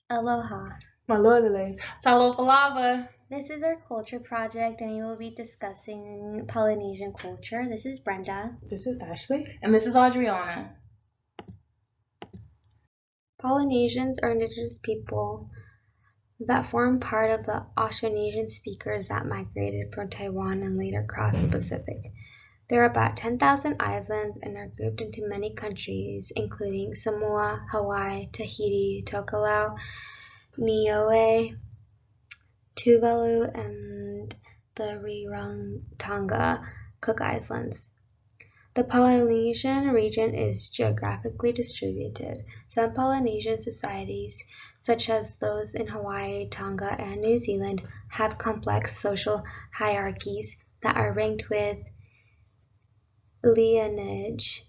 Aloha. Malole. Talopalava. This is our culture project, and we will be discussing Polynesian culture. This is Brenda. This is Ashley. And this is Adriana. Polynesians are indigenous people that form part of the Austronesian speakers that migrated from Taiwan and later crossed the Pacific. There are about 10,000 islands and are grouped into many countries, including Samoa, Hawaii, Tahiti, Tokelau, Niue, Tuvalu, and the Rarotonga Cook Islands. The Polynesian region is geographically distributed. Some Polynesian societies, such as those in Hawaii, Tonga, and New Zealand, have complex social hierarchies that are ranked with lineage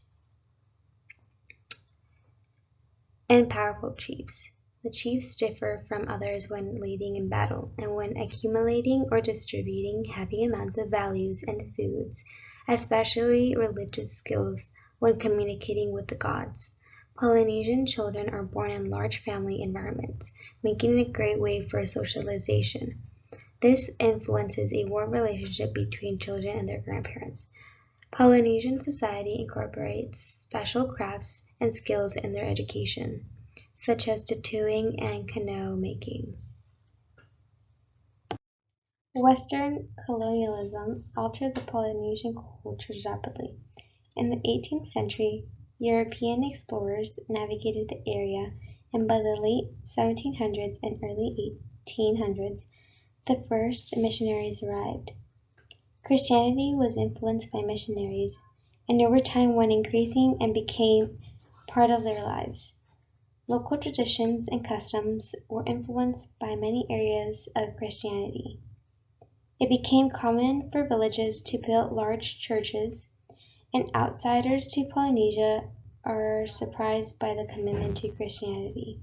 and powerful chiefs. The chiefs differ from others when leading in battle and when accumulating or distributing heavy amounts of values and foods, especially religious skills when communicating with the gods. Polynesian children are born in large family environments, making it a great way for socialization. This influences a warm relationship between children and their grandparents. Polynesian society incorporates special crafts and skills in their education, such as tattooing and canoe making. Western colonialism altered the Polynesian culture rapidly. In the 18th century, European explorers navigated the area, and by the late 1700s and early 1800s, the first missionaries arrived. Christianity was influenced by missionaries, and over time went increasing and became part of their lives. Local traditions and customs were influenced by many areas of Christianity. It became common for villages to build large churches, and outsiders to Polynesia are surprised by the commitment to Christianity.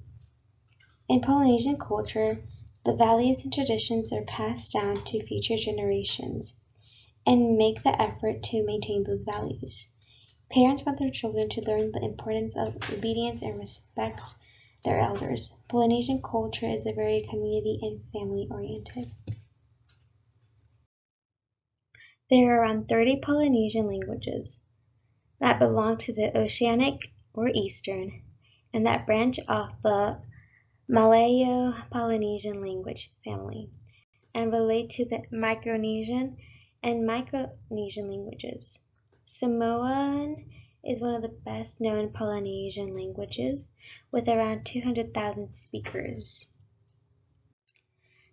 In Polynesian culture, the values and traditions are passed down to future generations and make the effort to maintain those values. Parents want their children to learn the importance of obedience and respect their elders. Polynesian culture is very community and family oriented. There are around 30 Polynesian languages that belong to the Oceanic or Eastern and that branch off the Malayo-Polynesian language family and relate to the Micronesian and Micronesian languages. Samoan is one of the best known Polynesian languages with around 200,000 speakers.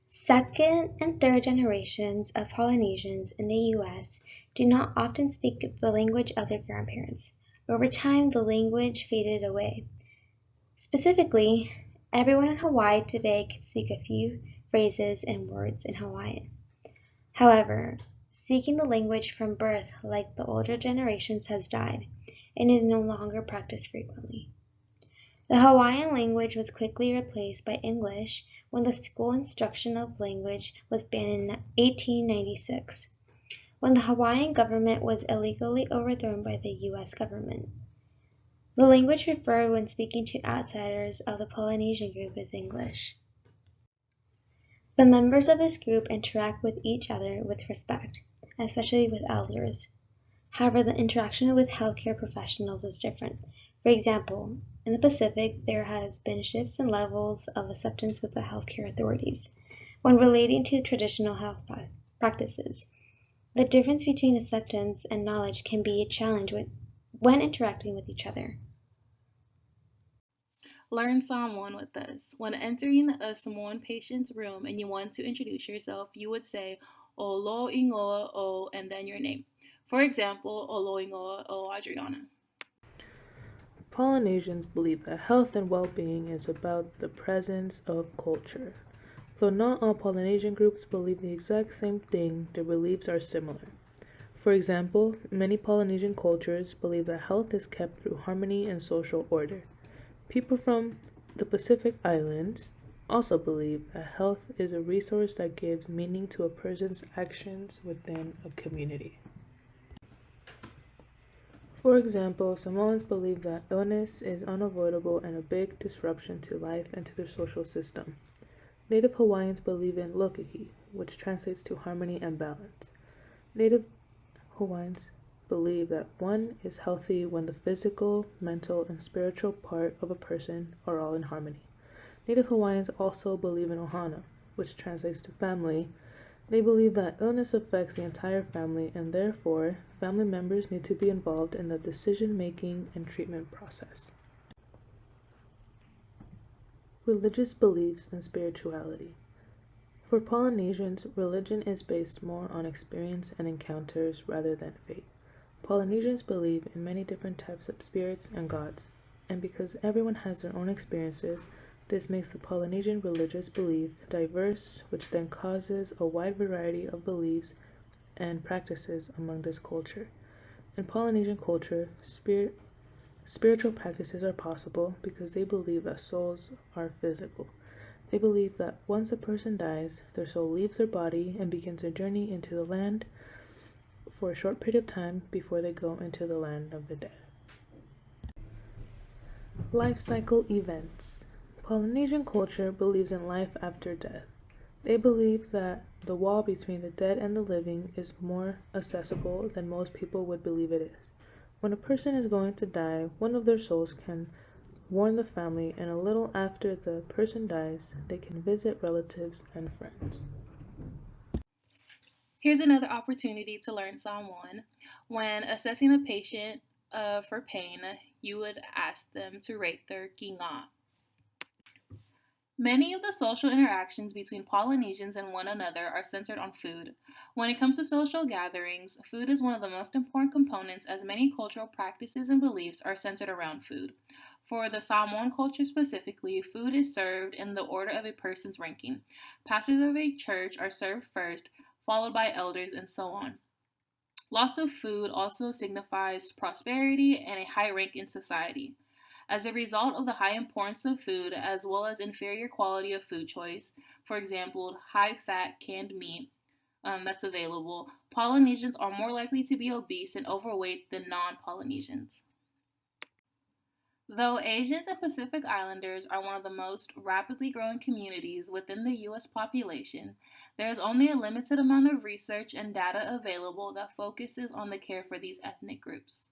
Second and third generations of Polynesians in the U.S. do not often speak the language of their grandparents. Over time, the language faded away. Specifically, everyone in Hawaii today can speak a few phrases and words in Hawaiian. However, speaking the language from birth like the older generations has died and is no longer practiced frequently. The Hawaiian language was quickly replaced by English when the school instruction of language was banned in 1896, when the Hawaiian government was illegally overthrown by the U.S. government. The language preferred when speaking to outsiders of the Polynesian group is English. The members of this group interact with each other with respect, especially with elders. However, the interaction with healthcare professionals is different. For example, in the Pacific, there has been shifts in levels of acceptance with the healthcare authorities when relating to traditional health practices. The difference between acceptance and knowledge can be a challenge when interacting with each other. Learn Samoan with us. When entering a Samoan patient's room and you want to introduce yourself, you would say "O lo ingoa o" and then your name. For example, "O lo ingoa o Adriana." Polynesians believe that health and well-being is about the presence of culture. Though not all Polynesian groups believe the exact same thing, their beliefs are similar. For example, many Polynesian cultures believe that health is kept through harmony and social order. People from the Pacific Islands also believe that health is a resource that gives meaning to a person's actions within a community. For example, Samoans believe that illness is unavoidable and a big disruption to life and to their social system. Native Hawaiians believe in lokahi, which translates to harmony and balance. Native Hawaiians believe that one is healthy when the physical, mental, and spiritual part of a person are all in harmony. Native Hawaiians also believe in ohana, which translates to family. They believe that illness affects the entire family and therefore family members need to be involved in the decision-making and treatment process. Religious beliefs and spirituality. For Polynesians, religion is based more on experience and encounters rather than faith. Polynesians believe in many different types of spirits and gods, and because everyone has their own experiences, this makes the Polynesian religious belief diverse, which then causes a wide variety of beliefs and practices among this culture. In Polynesian culture, spiritual practices are possible because they believe that souls are physical. They believe that once a person dies, their soul leaves their body and begins a journey into the land for a short period of time before they go into the land of the dead. Life cycle events. Polynesian culture believes in life after death. They believe that the wall between the dead and the living is more accessible than most people would believe it is. When a person is going to die, one of their souls can warn the family, and a little after the person dies, they can visit relatives and friends. Here's another opportunity to learn Samoan. When assessing a patient for pain, you would ask them to rate their kinga. Many of the social interactions between Polynesians and one another are centered on food. When it comes to social gatherings, food is one of the most important components as many cultural practices and beliefs are centered around food. For the Samoan culture specifically, food is served in the order of a person's ranking. Pastors of a church are served first, followed by elders, and so on. Lots of food also signifies prosperity and a high rank in society. As a result of the high importance of food, as well as inferior quality of food choice, for example, high-fat canned meat that's available, Polynesians are more likely to be obese and overweight than non-Polynesians. Though Asians and Pacific Islanders are one of the most rapidly growing communities within the U.S. population, there is only a limited amount of research and data available that focuses on the care for these ethnic groups.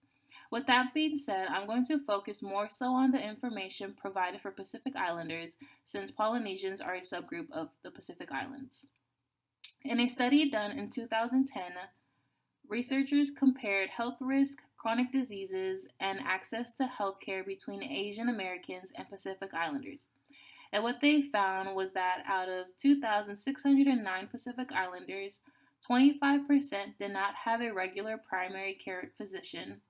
With that being said, I'm going to focus more so on the information provided for Pacific Islanders, since Polynesians are a subgroup of the Pacific Islands. In a study done in 2010, researchers compared health risk, chronic diseases, and access to healthcare between Asian Americans and Pacific Islanders. And what they found was that out of 2,609 Pacific Islanders, 25% did not have a regular primary care physician.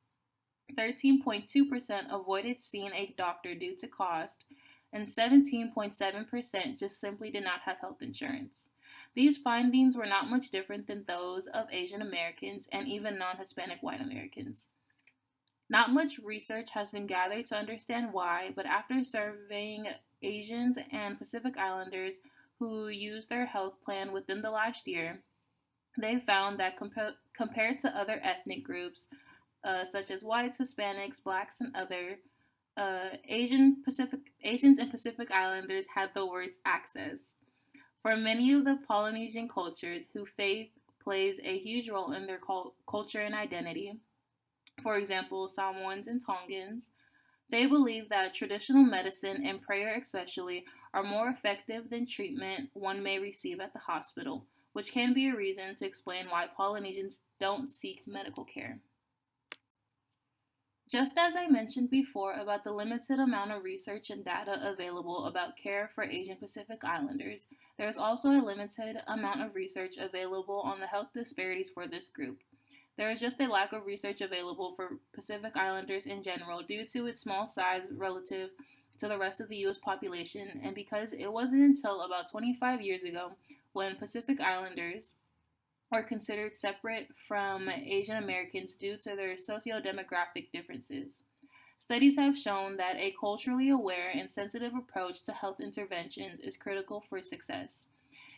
13.2% avoided seeing a doctor due to cost, and 17.7% just simply did not have health insurance. These findings were not much different than those of Asian Americans and even non-Hispanic white Americans. Not much research has been gathered to understand why, but after surveying Asians and Pacific Islanders who used their health plan within the last year, they found that compared to other ethnic groups, such as whites, Hispanics, blacks, and other, Asians and Pacific Islanders had the worst access. For many of the Polynesian cultures, whose faith plays a huge role in their culture and identity, for example, Samoans and Tongans, they believe that traditional medicine and prayer especially are more effective than treatment one may receive at the hospital, which can be a reason to explain why Polynesians don't seek medical care. Just as I mentioned before about the limited amount of research and data available about care for Asian Pacific Islanders, there is also a limited amount of research available on the health disparities for this group. There is just a lack of research available for Pacific Islanders in general due to its small size relative to the rest of the U.S. population, and because it wasn't until about 25 years ago when Pacific Islanders are considered separate from Asian Americans due to their socio-demographic differences. Studies have shown that a culturally aware and sensitive approach to health interventions is critical for success.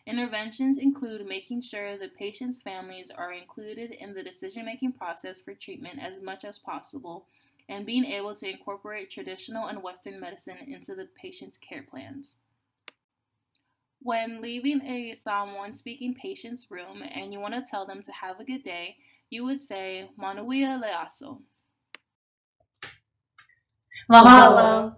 Interventions include making sure the patient's families are included in the decision-making process for treatment as much as possible, and being able to incorporate traditional and Western medicine into the patient's care plans. When leaving a Samoan speaking patient's room and you want to tell them to have a good day, you would say, Manuia leaso. Mahalo.